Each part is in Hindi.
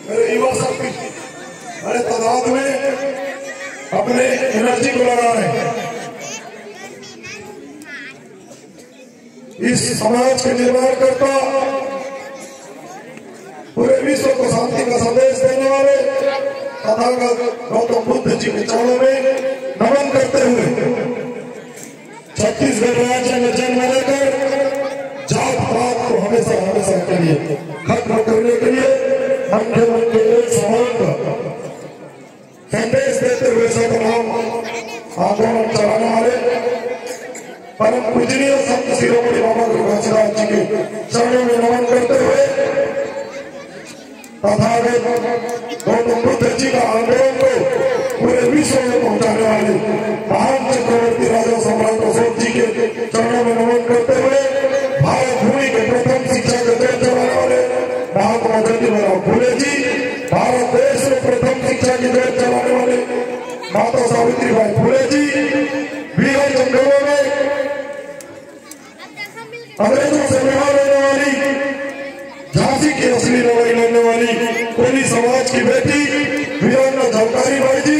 मेरे युवा शक्ति बड़े तादाद में अपने एनर्जी को लगा रहे हैं इस समाज के निर्माण करता, पूरे विश्व को शांति का संदेश देने वाले तथागत गौतम बुद्ध जी के चरणों में नमन करते हुए छत्तीसगढ़ राज्य में जन्म लेकर जात पात को हमेशा हमेशा के लिए खत्म करने के लिए मन के एक समान का संदेश देते हुए सतनाम आंदोलन चलाने वाले परम पूजनीय संत शिरोमणि बाबा गुरुदास जी के चरणों में नमन करते हुए तथागत गौतम बुद्ध जी का आंदोलन को पूरे विश्व में पहुंचाने वाले महान चक्रवर्ती राजा सम्राट अशोक जी के चरणों में नमन करते हुए भारत भूमि के प्रथम शिक्षा के देश चलाने वाले महात्मा ज्योतिबा फुले जी, भारत देश में प्रथम शिक्षा की देश चलाने वाले माता सावित्रीबाई फुले जी, बिहार जंगलों में अंग्रेजों से लड़ा लेने वाली, झांसी की असली लड़ाई लड़ने वाली कोली समाज की बेटी वीरांगना झलकारी बाई जी,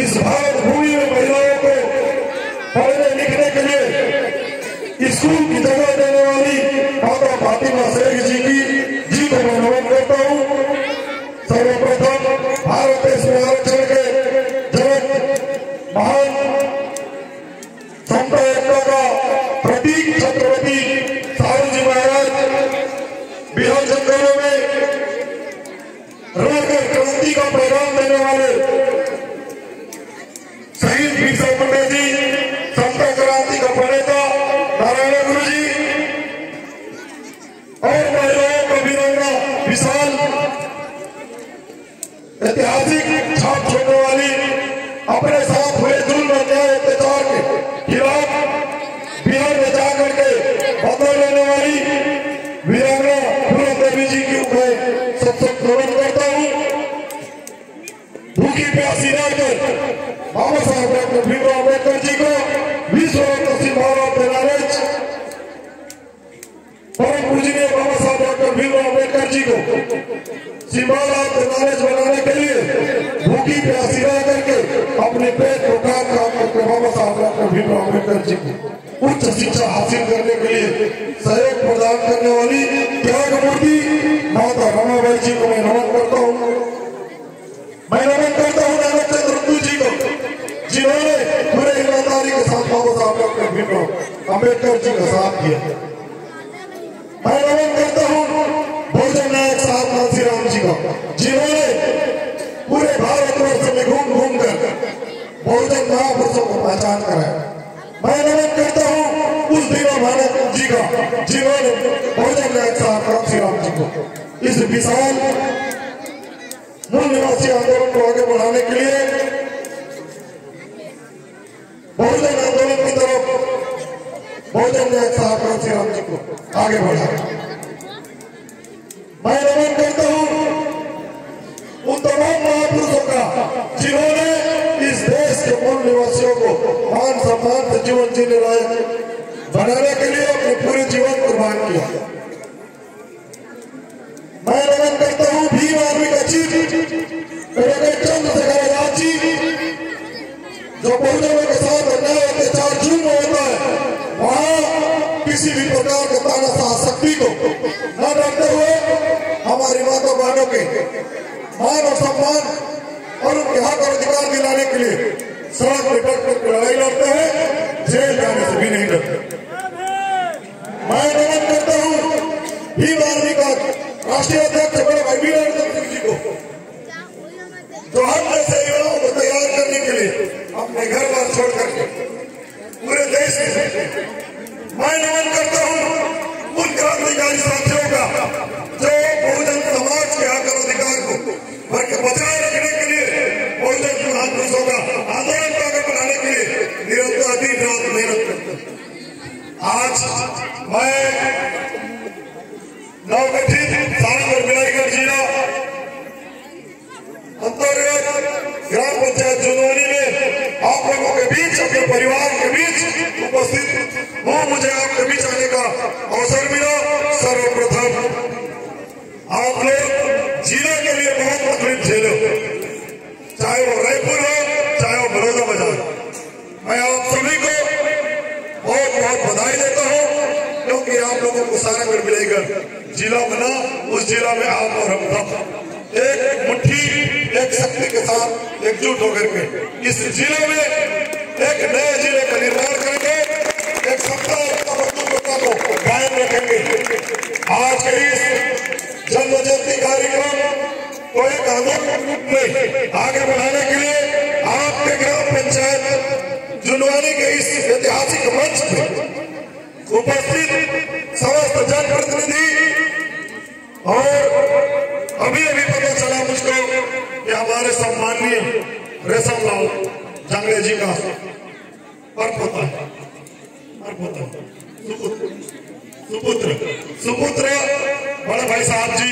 इस भारत भूमि में महिलाओं को पढ़ने लिखने के लिए स्कूल की जगह देने वाली माता फातिमा शेख जी को मैं नमन करता हूँ। सर्वप्रथम भारत देश में आरक्षण के जनक महान समता एकता का प्रतीक छत्रपति साहू जी महाराज बिहार जंगलों में रहकर क्रांति का पैगाम देने वाले शहीद बिरसा मुंडा जी, समता क्रांति का प्रणेता नारायण गुरु जी और महिलाओं का वीरांगना विशाल ऐतिहासिक छाप छोड़ने वाली, अपने साथ हुए जुल्म अन्याय अत्याचार के खिलाफ बिहार में जाकर के बदला लेने वाली वीरांगना फूलन देवी जी की मैं सबसे नमन करता हूँ। भूखी प्यासी रहकर बाबा साहब डॉक्टर भीमराव अम्बेडकर जी को विश्व रत्न सिंहासन देनारेज, परम पूजनीय बाबा साहब डॉक्टर भीमराव अम्बेडकर जी को सिंहासन देनारेज बनाने के लिए भूखी प्यासी रह करके अपने पेट को काम करके बाबा साहब डॉक्टर भीमराव अम्बेडकर जी को उच्च शिक्षा हासिल करने के लिए सहयोग प्रदान करने वाली त्याग मूर्ति माता रमाबाई जी को मैं नमन करता हूँ। मैं नमन करता हूँ नानक चंद्र जी को, जिन्होंने पूरे ईमानदारी के साथ बाबा साहब डॉक्टर भीमराव अम्बेडकर जी का साथ दिया। मैं नमन करता हूँ बहुजन नायक साहब कांशीराम जी को, जिन्होंने पूरे भारतवर्ष में घूम घूम कर बहुजन महापुरुषों को पहचान कराया। मैं नमन करता हूँ उस दीना भारत जी का, जिन्होंने बहुजन नायक साहब कांशीराम जी को इस विशाल मूल निवासी आंदोलन को आगे बढ़ाने के लिए बहुजन आंदोलन की तरफ बहुजन नायक साहब कांशीराम जी को आगे बढ़ाया। मैं नमन करता हूँ उन तमाम महापुरुषों का, जिन्होंने इस देश के मूल निवासियों को मान सम्मान से जीवन जीने लायक बनाने के लिए अपने पूरे जीवन कुर्बान किया। मैं नमन करता हूँ भीम आर्मी का चीफ चंद्रशेखर आजाद जी, जो बहुजनों के साथ अन्याय अत्याचार जुल्म होता है वहाँ किसी भी प्रकार के तानाशाह शक्ति को न डरते हुए हमारी माता बहनों के मान और सम्मान और उनके हक और अधिकार दिलाने के लिए सड़क में डट लड़ाई लड़ते हैं, जेल जाने से भी नहीं डरते। मैं नमन करता हूँ भीम आर्मी का राष्ट्रीय अध्यक्ष बड़े भाई वीरांगना जी को, जो हम जैसे युवाओं को तैयार करने के लिए अपने घर बार छोड़ करके पूरे देश में। मैं नमन करता हूँ उन क्रांतिकारी साथियों का, जो बहुजन समाज के हक और अधिकार को बचाए रखने के लिए बहुजन के महापुरुषों का आंदोलन को आगे बढ़ाने के लिए निरंतर दिन रात मेहनत करते हैं। आज मैं नवगठित सारंग और जिला के लिए बहुत तकलीफ झेले, चाहे वो रायपुर हो चाहे वो बड़ौदा बाजार। मैं आप सभी को बहुत बहुत बधाई देता हूँ, क्योंकि आप लोगों को सारंगढ़ मिलेगा जिला बना, उस जिला में आप और हम सब एक मुट्ठी एक शक्ति के साथ एकजुट होकर के इस जिले में एक नए जिले का निर्माण करेंगे, एक सत्ता को कायम रखेंगे। आज के इस जन्म जयंती कार्यक्रम को एक आंदोलन रूप में आगे बढ़ाने के लिए आपके ग्राम पंचायत जुनवानी के इस ऐतिहासिक मंच में उपस्थित समस्त जनप्रतिनिधि, और अभी अभी पता चला मुझको कि हमारे सम्माननीय रेशम लाल जंगले जी का पर्व होता है, सुपुत्र बड़े भाई साहब जी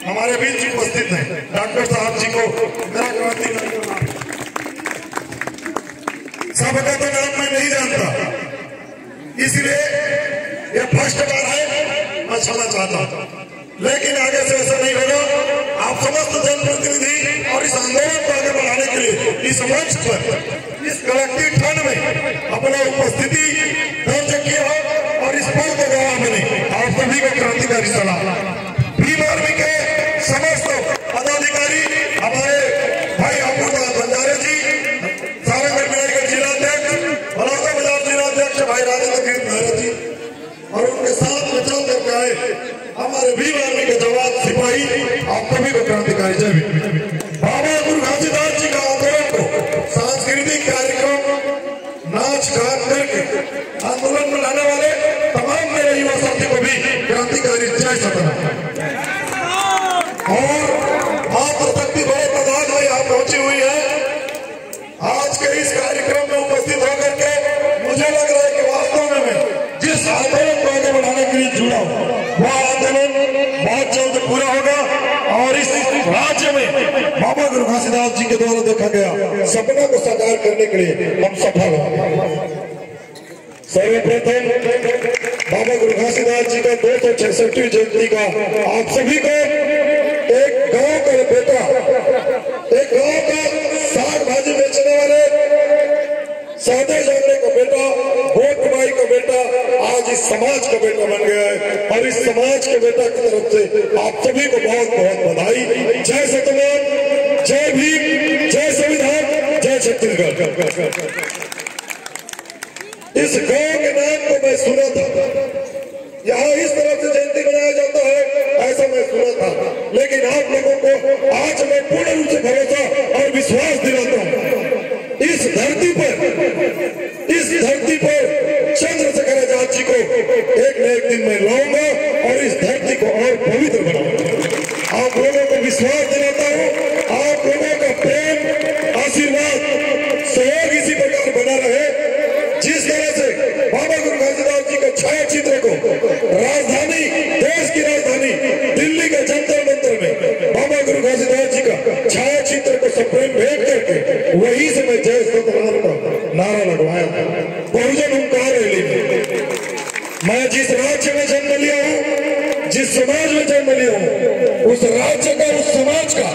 हमारे बीच उपस्थित हैं। डॉक्टर साहब जी को मेरा क्रांति सबका तो नाम मैं नहीं जानता, इसलिए ये फर्स्ट बार है, मैं क्षमा चाहता हूँ, लेकिन आगे से ऐसा नहीं होगा। आप समस्त जनप्रतिनिधि और इस आंदोलन को आगे बढ़ाने के लिए इस मंच पर इस कलेक्टिव ठंड में अपना उपस्थिति दर्ज किया हो और इस पल को गवाह बने। आप सभी को क्रांतिकारी सलाह। भीम आर्मी के समस्त पदाधिकारी, हमारे भाई अमृतलाल बंजारे जी, सारंगढ़ के जिलाध्यक्ष, बड़ौदा बाजार जिलाध्यक्ष भाई राजेंद्र महरा जी, और उनके साथ में चल करके आए हमारे भीम आर्मी के जवान सिपाही, आप सभी को क्रांतिकारी जय भीम। बाबा गुरु घासीदास जी का आंदोलन को सांस्कृतिक कार्यक्रम नाच गान करके आंदोलन में लाने वाले तमाम मेरे युवा साथी को भी क्रांतिकारी जय सतना। और मातृशक्ति बड़े प्रधान भाई आप पहुंची हुई है आज के इस कार्यक्रम में उपस्थित होकर के। मुझे लग रहा है कि वास्तव में मैं जिस आंदोलन को आगे बढ़ाने के लिए जुड़ा हूं वह आंदोलन बहुत जल्द पूरा होगा, और इस राज्य में बाबा गुरु घासीदास जी के द्वारा देखा गया सपना को साकार करने के लिए हम सफल होंगे। सर्वप्रथम बाबा गुरु घासीदास जी का 266वीं जयंती का आप सभी को एक गांव का बेटा, एक गांव का साग भाजी बेचने वाले सादे जाने का बेटा, वोट भाई का बेटा आज इस समाज का बेटा बन गया है, और इस समाज के बेटा की तरफ से आप सभी को बहुत बहुत बधाई। जय सत्यनारायण, जय भीम, जय संविधान, जय छत्तीसगढ़। इस गांव के नाम को मैं सुना था, यहाँ इस तरह से जयंती मनाया जाता है ऐसा मैं सुना था, लेकिन आप लोगों को आज मैं पूर्ण रूप से भरोसा और विश्वास दिलाता हूँ इस धरती पर चंद्रशेखर आजाद जी को एक न एक दिन मैं लाऊंगा और इस धरती को और पवित्र बनाऊंगा। आप लोगों को विश्वास दिलाता हूँ, आप लोगों का प्रेम, आशीर्वाद, सहयोग इसी प्रकार बना रहे। जिस तरह से बाबा गुरु घासीदास जी के छाया चित्र को राजधानी, देश की राजधानी दिल्ली के जंतर मंतर में बाबा गुरु घासीदास जी का छाया चित्र को सप्रेम भेंट करके वहीं से मैं जय सत्यनारायण का नारा लगवाया। बहुजन हुंकार रैली में मैं जिस राज्य में जन्म लिया हूँ, जिस समाज में जन्म लिया हूँ, उस राज्य का, उस समाज का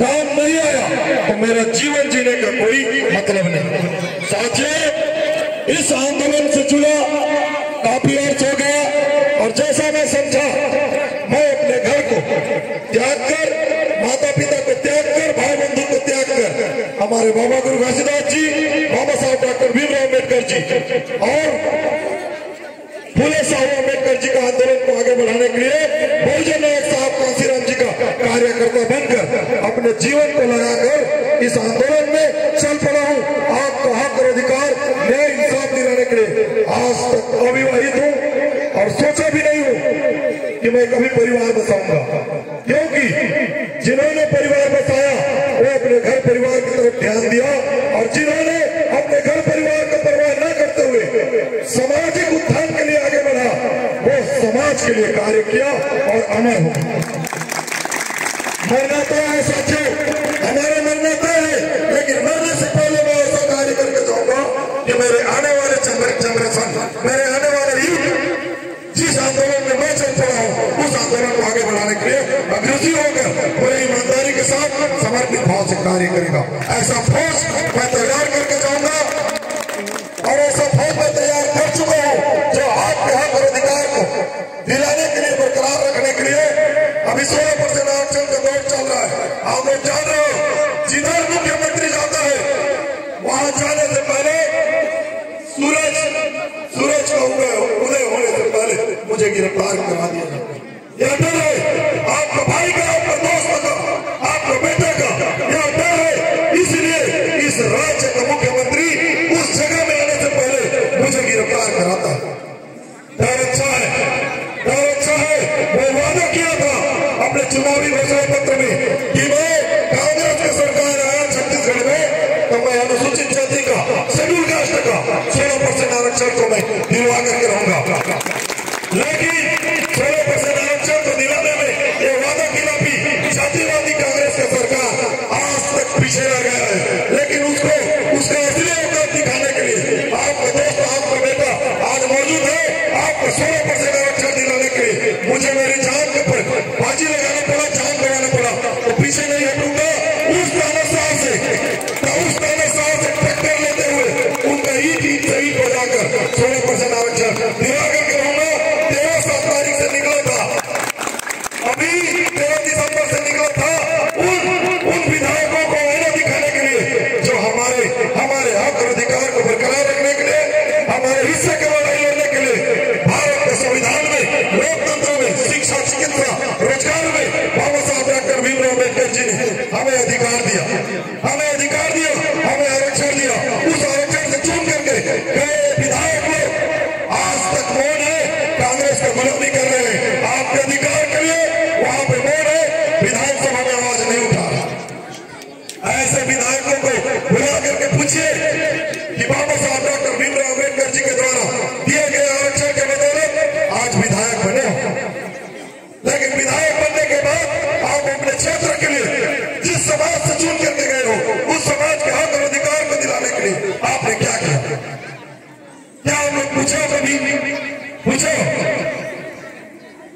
काम नहीं आया तो मेरा जीवन जीने का कोई मतलब नहीं। साथियों, इस आंदोलन से जुड़ा काफी अर्थ हो गया, और जैसा मैं समझा मैं अपने घर को त्याग कर, माता पिता को त्याग कर, भाई बंधु को त्याग कर हमारे बाबा गुरु घासीदास जी, बाबा साहब डॉक्टर भीमराव अम्बेडकर जी और फूले साहब अम्बेडकर जी का आंदोलन को आगे बढ़ाने के लिए बहुजन नायक साहब कांसीराम जी का कार्यकर्ता बनकर अपने जीवन को लगाकर इस आंदोलन में चल पड़ा हूँ। आपका हक और अधिकार, न्याय इंसाफ दिलाने के लिए आज तक अविवाहित हूँ और सोचा भी नहीं हूँ कि मैं कभी परिवार बसाऊंगा, क्योंकि जिन्होंने परिवार बसाया वो अपने घर परिवार की तरफ ध्यान दिया, और जिन्होंने अपने घर परिवार का परवाह न करते हुए सामाजिक उत्थान के लिए आगे बढ़ा वो समाज के लिए कार्य किया और अमर हो। मरना तो है साथियों, हमारा मरना तो है, लेकिन मरने से पहले मैं ऐसा कार्य करके जाऊंगा कि मेरे आने वाले जनरेशन, मेरे आने वाले युग जिस आंदोलन में मैं चल पड़ा हूँ उस आंदोलन को आगे बढ़ाने के लिए अग्रसर होकर समर्पित भाव से कार्य करेगा। ऐसा फौज मैं तैयार करके जाऊंगा और ऐसा फौज मैं तैयार कर चुका हूं जो आपके हक और अधिकार को दिलाने के लिए, बरकरार रखने के लिए। अभी 16% आरक्षण का दौर चल रहा है, आप लोग जान रहे हो। जिधर मुख्यमंत्री जाता है वहां जाने से पहले सूरज का उदय होने से पहले मुझे गिरफ्तार करा दिया जाता है। यह डर है आपका भाई का, आपका दोस्त का, आपका बेटे का, यह डर है। इसलिए इस राज्य का मुख्यमंत्री उस जगह में आने से पहले मुझे गिरफ्तार कराता है। डर अच्छा है, डर अच्छा है। वो वादा किया था अपने चुनावी घोषणा पत्र में कि मैं कांग्रेस की सरकार आया छत्तीसगढ़ में तो मैं अनुसूचित जाति का, शेड्यूल कास्ट का 16% आरक्षण को मैं दिलवा करके रहूंगा। लेकिन 16% आरक्षण को दिलाने में ये वादा खिलाफी जातिवादी कांग्रेस की सरकार आज तक पीछे रह गया है। लेकिन उसको उसका असली औकात दिखाने के लिए आपका दोस्त, आपका बेटा आज मौजूद है। आपको 16% आरक्षण दिलाने के लिए मुझे मेरी जान के ऊपर बाजी लगाना पड़ा, जान लगाना पड़ा, तो पीछे नहीं हटूंगा। उस तानाशाह से टक्कर लेते हुए उनका ईट बजाकर 16% आरक्षण दिला करके रहूंगा। 13 तारीख से निकला था, अभी 13 दिसंबर से निकला था उन विधायकों को आईना दिखाने के लिए जो हमारे हक और अधिकार को बरकरार रखने के लिए, हमारे हिस्से के लड़ाई लड़ने के लिए भारत के संविधान में, लोकतंत्र में, शिक्षा, चिकित्सा, रोजगार में बाबा साहब डॉक्टर भीमराव अम्बेडकर जी ने हमें अधिकार दिया, हमें आरक्षण दिया। उस आरक्षण से चुन करके गए विधायक लोग आज तक मौन है, कांग्रेस का गुलामी कर रहे हैं। आपके अधिकार के लिए वहां पे मौन है, विधानसभा में आवाज नहीं उठा रहा। ऐसे विधायकों को बुला करके पूछिए कि बाबा साहब डॉक्टर भीमराव अम्बेडकर जी के द्वारा दिए गए आरक्षण के बदौलत आज विधायक बने हो। लेकिन विधायक बनने के बाद आप अपने क्षेत्र के लिए जिस समाज से चुन करके गए हो, उस समाज के हक और अधिकार को दिलाने के लिए आपने क्या किया? क्या हम लोग पूछो? कभी पूछो?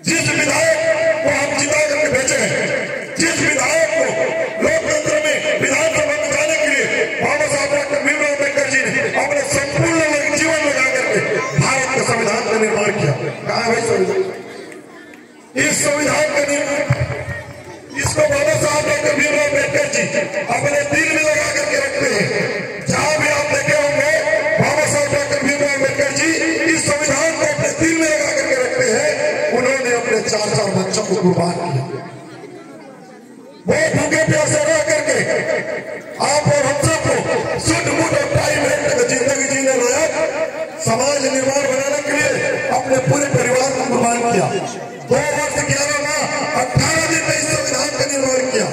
जिस विधायक को हम जिता करके भेजे हैं, जिस विधायक को लोकतंत्र में विधानसभा में जाने के लिए बाबा साहब डॉक्टर भीमराव अम्बेडकर जी ने अपने संपूर्ण जीवन लगा करके भारत के संविधान का निर्माण किया। कहा है भाई संविधान? इस संविधान का निर्माण इसको बाबा साहब डॉक्टर भीमराव अम्बेडकर जी अपने दिल में लगा करके रखते हैं। जहां भी आप देखे होंगे बाबा साहब डॉक्टर भीमराव अम्बेडकर जी इस संविधान को अपने दिल में लगा करके रखते हैं। उन्होंने अपने 4 बच्चों को कुर्बान किया। वो भूखे प्यासे रह करके आप और हम सबको सुध मुठ और टाइम तक जिंदगी जीने लायक समाज निर्माण बनाने के लिए अपने पूरे परिवार को कुर्बान किया। 2 वर्ष 11 माह 18 दिन में इस संविधान का निर्माण किया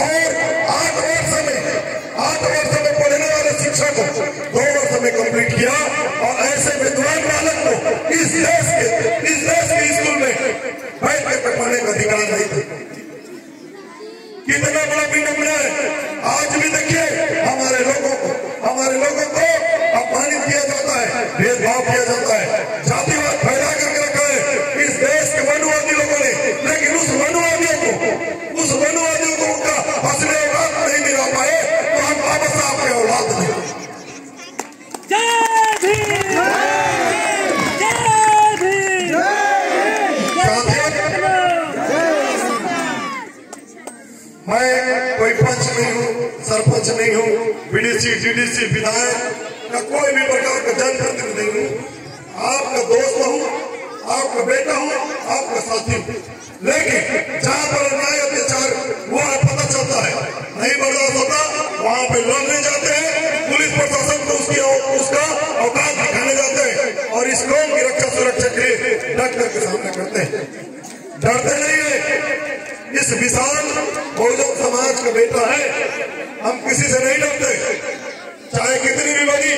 और 8 वर्ष में पढ़ने वाले शिक्षा को 2 वर्ष में कंप्लीट किया। और ऐसे विद्वान बालक को इस देश के स्कूल में बैठ कर पढ़ने का अधिकार नहीं था। कितना बड़ा विडंबना है। आज भी देखिए हमारे लोगों को अपमानित किया जाता है, भेदभाव किया जाता है, जातिवाद फैला करके रखा है इस देश के वनवादी लोगों ने। लेकिन उस वनवादियों को उनका असली औलाद नहीं मिला पाए तो हम बाबा साहब के औलाद नहीं। मैं कोई पंच नहीं हूँ, सरपंच नहीं हूँ, बीडीसी, डीडीसी, विधायक या कोई भी प्रकार का जनप्रतिनिधि नहीं हूँ। आपका दोस्त हूँ, आपका बेटा हूँ, आपका साथी हूँ। लेकिन जहाँ पर अन्याय अत्याचार हुआ है पता चलता है, नहीं बर्दाश्त होता, वहाँ पे लड़ने जाते हैं, पुलिस प्रशासन को उसका औकात दिखाने जाते हैं और इस कौम की रक्षा सुरक्षा के लिए डट करके सामने करते हैं। डरते नहीं है। इस विशाल बहुजन समाज का बेटा है, हम किसी से नहीं डरते। चाहे कितनी भी बड़ी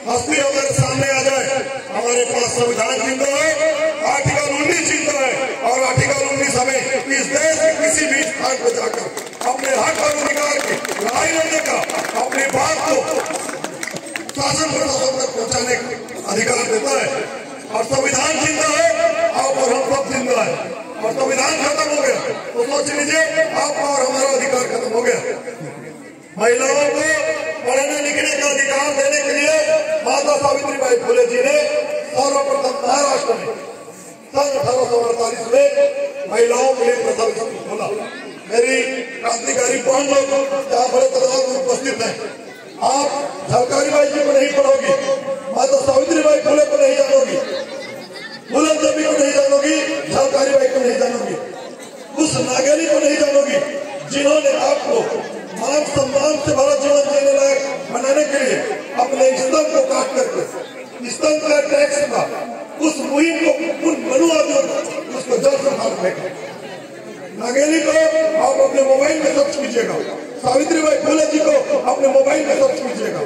हस्ती हमारे सामने आ जाए, हमारे पास संविधान जिंदा है, आर्टिकल 19 जिंदा है और आर्टिकल 19 हमें इस देश के किसी भी स्थान पर जाकर अपने हक और अधिकार की लड़ाई लड़ने का, अपनी बात को शासन प्रशासन तक पहुंचाने का अधिकार देता है। और संविधान जिंदा है और हम सब जिंदा है। और संविधान खत्म हो गया तो सोच लीजिए आपका और हमारा अधिकार खत्म हो गया। महिलाओं को पढ़ने लिखने का अधिकार देने के लिए माता सावित्रीबाई फुले जी ने सर्वप्रथम महाराष्ट्र में सन 1848 में महिलाओं के लिए प्रथम स्कूल खोला। मेरी क्रांतिकारी बहन लोग जहाँ बड़े तादाद में उपस्थित हैं, आप झलकारीबाई जी को नहीं पढ़ोगी, माता सावित्रीबाई फुले को नहीं जानोगी, बुलंद देवी को नहीं जानोगी, झलकारीबाई को नहीं जानोगी, उस नागेली को नहीं जानोगी जिन्होंने आपको मान सम्मान से भरा जीवन जीने लायक बनाने के लिए अपने स्तन को काट करके स्तन का टैक्स का उस मुहिम को उन मनुवादियों को उसको जड़ से उखाड़ फेंका। नागेली को आप अपने मोबाइल में सर्च कीजिएगा, सावित्रीबाई फुले जी को अपने मोबाइल में सर्च कीजिएगा।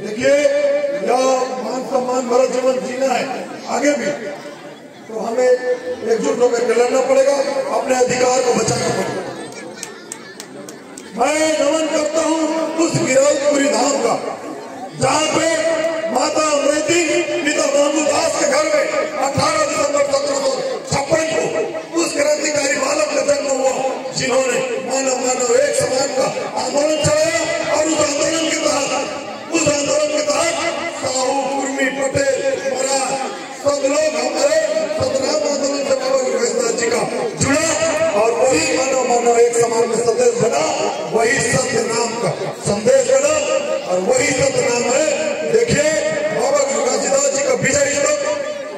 देखिए, यह मान सम्मान भरा जीवन जीना है आगे भी, तो हमें एकजुट होकर लड़ना पड़ेगा, अपने अधिकार को बचाना पड़ेगा। मैं नमन करता हूँ उस गिरौदपुरी धाम का जहाँ पे माता अमृति पिता महमूदास के घर में 18 दिसंबर 1756 को उस क्रांतिकारी बालक का जन्म हुआ जिन्होंने मानव मानव एक समान का आंदोलन चलाया। और उस आंदोलन के तहत साहू, कुर्मी, पटेल, मराठ सब लोग हमारे सतनाम आंदोलन से बाबा गुरु जी का जुड़ा और वही मानव मानव एक समान में संदेश बना, वही सत्य नाम का संदेश बना और वही सत्य नाम है। देखिए, बाबा गुरु घासीदास जी का विजय स्तंभ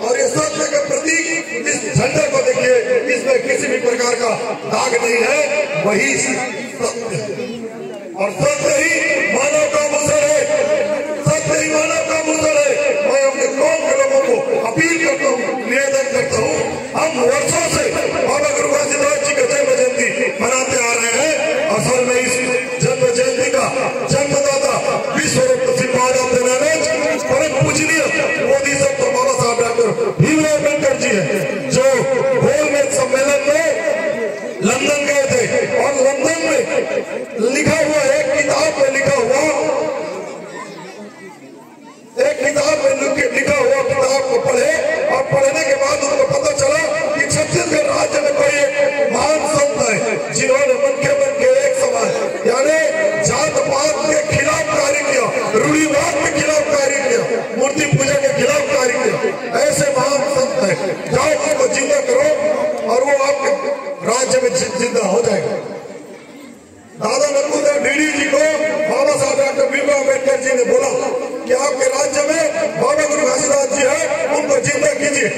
और ये सत्य के प्रतीक इस झंडे को देखिए, इसमें किसी भी प्रकार का दाग नहीं है, वही सत्य और सत्य ही मानव का मुसर है, सत्य ही मानव का मुसर है। मैं अपने कौम के लोगों को अपील करता हूँ, निवेदन करता हूँ, हम वर्षों से बाबा गुरु घासीदास जी का जन्म जयंती मनाते आ रहे हैं। असल में इस जन्म जयंती का जन्मदाता विश्व रत्न श्री महाराज परम पूजनीय मोदी सब तो बाबा साहब डॉक्टर भीमराव अम्बेडकर जी है, जो गोलमेज सम्मेलन में लंदन गए थे और लंदन में लिखा हुआ एक किताब में लिखा हुआ किताब को पढ़े और पढ़ने के बाद उनको पता चला कि छत्तीसगढ़ राज्य में कोई एक महान संत है जिन्होंने मन के एक समान यानी जात पात के खिलाफ कार्य किया, रूढ़िवाद के खिलाफ कार्य किया, मूर्ति पूजा के खिलाफ कार्य किया। ऐसे महान संत है, जाओ उसको जिंदा करो और वो आपके राज्य में जिंदा हो जाएगा। दादा नरकुदेव डीडी जी को बाबा साहब डॉक्टर भीमराव अम्बेडकर जी ने बोला कि आपके राज्य में बाबा गुरु घासीदास जी है, उनको जिंदा कीजिए।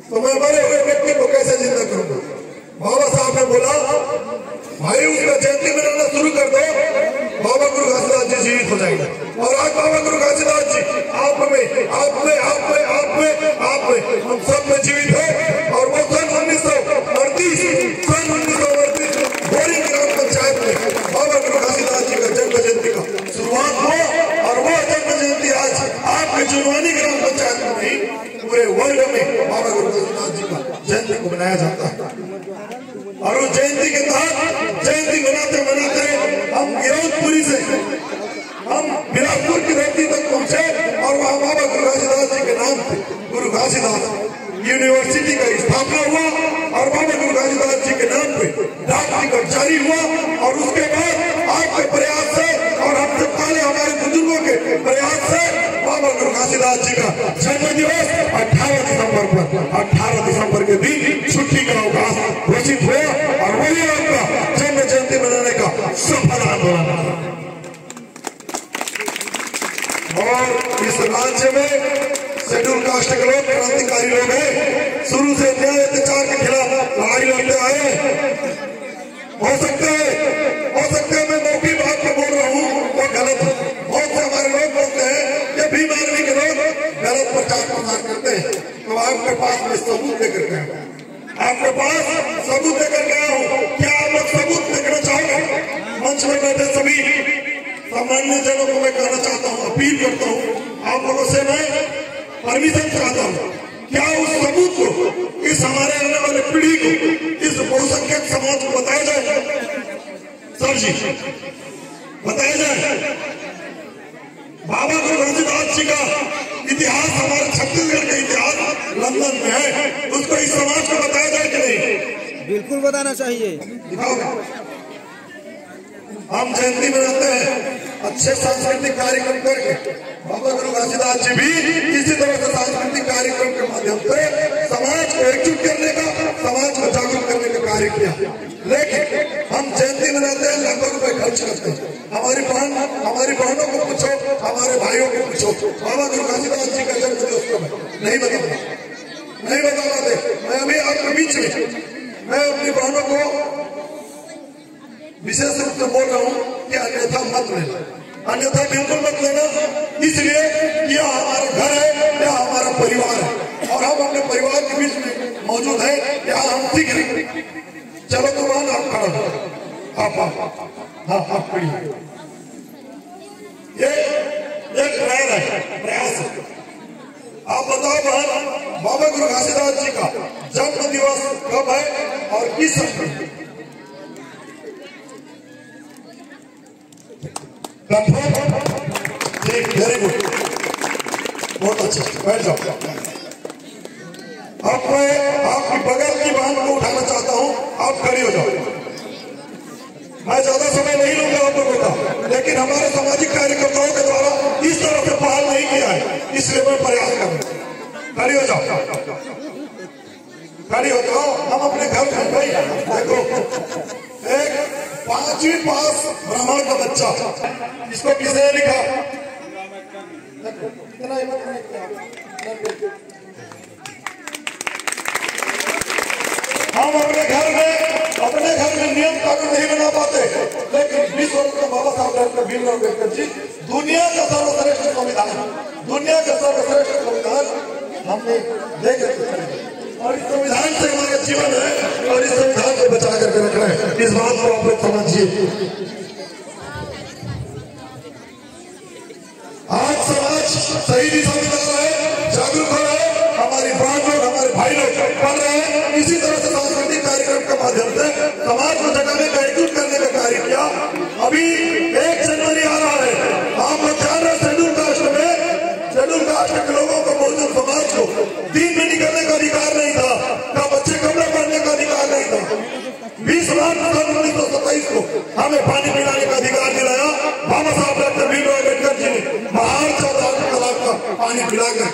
तो मैं मरे हुए व्यक्ति को कैसे जिंदा करूंगा? बाबा साहब ने बोला, भाई उसका जयंती मनाना शुरू कर दो, बाबा गुरु घासीदास जी जीवित हो जाएंगे। और आज बाबा गुरु घासीदास जी आप में हम सब में जीवित है। और वो सन 1938 गोरी ग्राम पंचायत में बाबा गुरु घासीदास जी का जन्म जयंती का शुरुआत हुआ और वो जन्म जयंती आज आपके जुनवानी ग्राम पंचायत में नहीं, पूरे वर्ल्ड में बाबा गुरु घासीदास जी का जयंती को मनाया जाता है। और उस जयंती के तहत जयंती मनाते मनाते हम गिरौदपुरी से हम बिलासपुर की धरती तक पहुंचे और वहाँ बाबा गुरु घासीदास जी के नाम से गुरु घासीदास यूनिवर्सिटी का स्थापना हुआ और बाबा गुरु घासीदास जी के नाम पे डाक टिकट जारी हुआ। और उसके बाद आपके प्रयास से और हमसे पहले हमारे बुजुर्गों के प्रयास से बाबा गुरु घासीदास जी का जन्म दिवस 18 दिसंबर के दिन छुट्टी का अवकाश घोषित हुआ और वही आपका जन्म जयंती मनाने का सफल आंदोलन। और इस राज्य में शेड्यूल कास्ट के लोग क्रांतिकारी लोग हैं, शुरू से न्याय अत्याचार के खिलाफ लड़ाई लड़ते आए। हो सकता है मैं मौखी बात पे बोल रहा हूँ वो गलत है। बहुत से हमारे लोग बोलते हैं कि भीम आर्मी के लोग गलत प्रचार प्रसार करते हैं। तो आपके पास मैं सबूत लेकर गया हूँ, आपके पास सबूत लेकर गया हूँ। क्या आप लोग सबूत देखना चाहोगे? मंच में बैठे सभी सामान्य जनों को मैं कहना चाहता हूँ, अपील करता हूँ आप लोगों से, मैं परमिशन चाहता हूँ। क्या उस सबूत को इस हमारे आने वाले पीढ़ी को, इस बहुसंख्यक समाज को बताया जाए? सर जी बताया जाए। बाबा गुरु घासीदास जी का इतिहास, हमारे छत्तीसगढ़ का इतिहास लंदन में है, उसको इस समाज को बताया जाए कि नहीं? बिल्कुल बताना चाहिए। दिखाओगे? हम जयंती मनाते हैं अच्छे सांस्कृतिक कार्यक्रम करके। बाबा गुरु घासीदास जी भी इसी तरह से सांस्कृतिक कार्यक्रम के माध्यम से समाज को एकजुट करने का, समाज को जागरूक करने का कार्य किया। लेकिन हम जयंती मनाते हैं, लाखों रुपए खर्च करते हैं। हमारी बहनों को पूछो, हमारे भाइयों को पूछो, बाबा गुरु घासीदास जी का जन्म दिवस कब है? नहीं बता पाते। मैं अभी आपके बीच में मैं अपनी बहनों को विशेष रूप से बोल रहा हूँ कि अन्यथा मत लेना, अन्यथा बिल्कुल मत लेना, इसलिए कि यह हमारा घर है, यह हमारा परिवार है और हम अपने परिवार के बीच में मौजूद है। यहाँ हम सीख रहे। चलो तो बहन आप खड़ा हो, आप खड़ी। ये एक प्रयास है। आप बताओ बहन, बाबा गुरु घासीदास जी का जन्म दिवस कब है और किस समय? ठीक, वेरी गुड, बहुत अच्छा, बैठ जाओ। अब मैं आपकी बगल की बहन को उठाना चाहता हूँ, आप खड़ी हो जाओ। मैं ज्यादा समय नहीं लूंगा आप लोगों का, लेकिन हमारे सामाजिक कार्यकर्ताओं के द्वारा इस तरह से पहल नहीं किया है, इसलिए मैं प्रयास करूंगा। खड़ी हो जाओ, खड़ी हो जाओ। हम अपने घर में भाई देखो, एक 5वीं पास ब्राह्मण का बच्चा, इसको किसने लिखा? हम अपने घर में नियम कानून नहीं बना पाते, लेकिन 20 वर्ष का बाबा साहब डॉक्टर भीमराव अम्बेडकर जी दुनिया का सर्वश्रेष्ठ संविधान, दुनिया का सर्वश्रेष्ठ संविधान हमने देखे और इस संविधान से हमारा जीवन है और इस संविधान को बचा करके रख रहे हैं। इस बात को आप लोग समझिए। आज समाज सही दिशा में जा रहा है, जागरूक हो रहा है, हमारी बहन लोग, हमारे भाई लोग पढ़ रहे हैं। इसी तरह से सांस्कृतिक कार्यक्रम के माध्यम से समाज को जगाने का, एकजुट करने का कार्य किया। अभी 1 जनवरी आ रहा है, आप लोग जान रहे शेड्यूल कास्ट के लोगों को, बहुजन समाज को दिन में निकलने का अधिकार नहीं था, ना बच्चे कपड़े पहनने का अधिकार नहीं था। 20 मार्च 1927 को हमें पानी पिलाने का अधिकार दिलाया बाबा साहब डॉक्टर भीमराव अम्बेडकर जी ने, बाहर 14 लाख का पानी पिलाकर।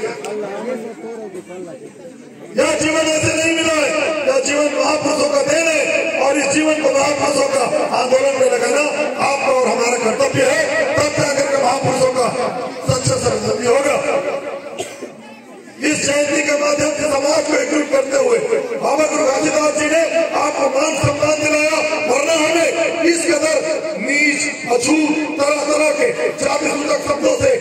यह जीवन ऐसे नहीं मिला है, यह जीवन महापुरुषों का देन है और इस जीवन को महापुरुषों का आंदोलन में लगाना आपका और हमारा कर्तव्य है। तब जाकर के महापुरुषों का सच्चा सरजमी होगा। इस जयंती के माध्यम से समाज को एकजुट करते हुए बाबा गुरु घासीदास जी ने आपको मान सम्मान दिलाया, वरना हमें इस कदर नीच, अछूत, तरह तरह के जाति सूचक शब्दों से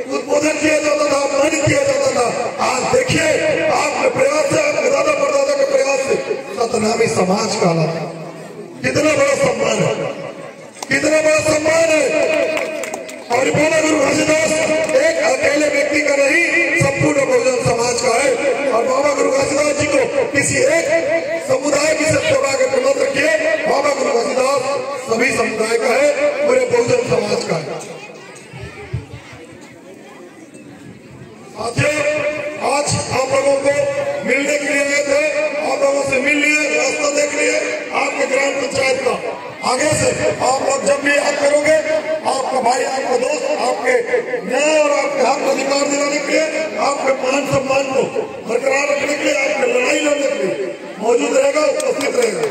उद्बोधन किया जाता था, अपमानित किया जाता था। आज देखिए, आपके प्रयास से, आपके दादा परदादा के प्रयास से सतनामी समाज का आला, कितना बड़ा सम्मान है, कितना बड़ा सम्मान है। और बाबा गुरु घासीदास एक अकेले व्यक्ति का नहीं, संपूर्ण बहुजन समाज का है। और बाबा गुरु घासीदास जी को किसी एक समुदाय की सत्ता करके मत रखिए। बाबा गुरु घासीदास सभी समुदाय का है, पूरे बहुजन समाज का है। साथियों, आज आप लोगों को मिलने के लिए आए थे, आप लोगों से मिल लिए, रास्ता देख लिए आपके ग्राम पंचायत का। आगे से आप लोग जब भी याद करोगे, आपका भाई, आपका दोस्त, आपके न्याय और आपके हक अधिकार दिलाने के लिए, आपके मान सम्मान को बरकरार रखने के लिए, आपके लड़ाई लड़ने के लिए मौजूद रहेगा, उपस्थित रहेगा।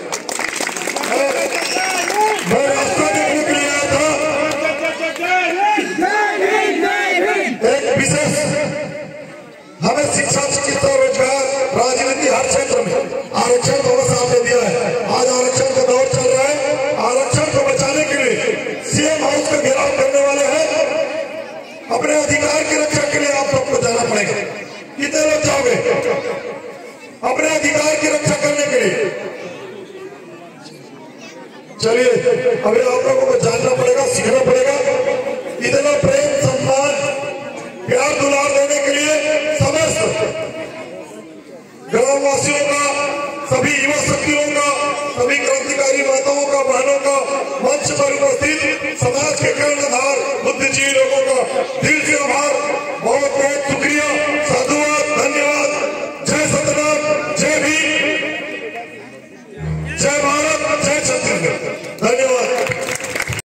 मैं रास्ता देखने के लिए आया था। एक विशेष हमें शिक्षा, चिकित्सा, रोजगार, राजनीति हर क्षेत्र में आरक्षण बाबा साहब ने दिया है। आज आरक्षण का दौर चल रहा है। आरक्षण को बचाने के लिए सीएम हाउस का घेराव करने वाले हैं। अपने अधिकार की रक्षा के लिए आप सबको जाना पड़ेगा। कितने लोग जाओगे अपने अधिकार की रक्षा करने के लिए? चलिए, अभी आप लोगों को जानना पड़ेगा, सीखना पड़ेगा। इतना प्रेम, सम्मान, प्यार, दुलार देने के लिए समस्त ग्रामवासियों का, सभी युवा शक्तियों का, सभी क्रांतिकारी माताओं का, बहनों का, मंच पर उपस्थित समाज के कर्णधार बुद्धिजीवी लोगों का दिल से आभार, बहुत बहुत शुक्रिया, साधुवाद, धन्यवाद। जय सतनाम, जय भीम, जय भारत, जय छत्तीसगढ़। धन्यवाद।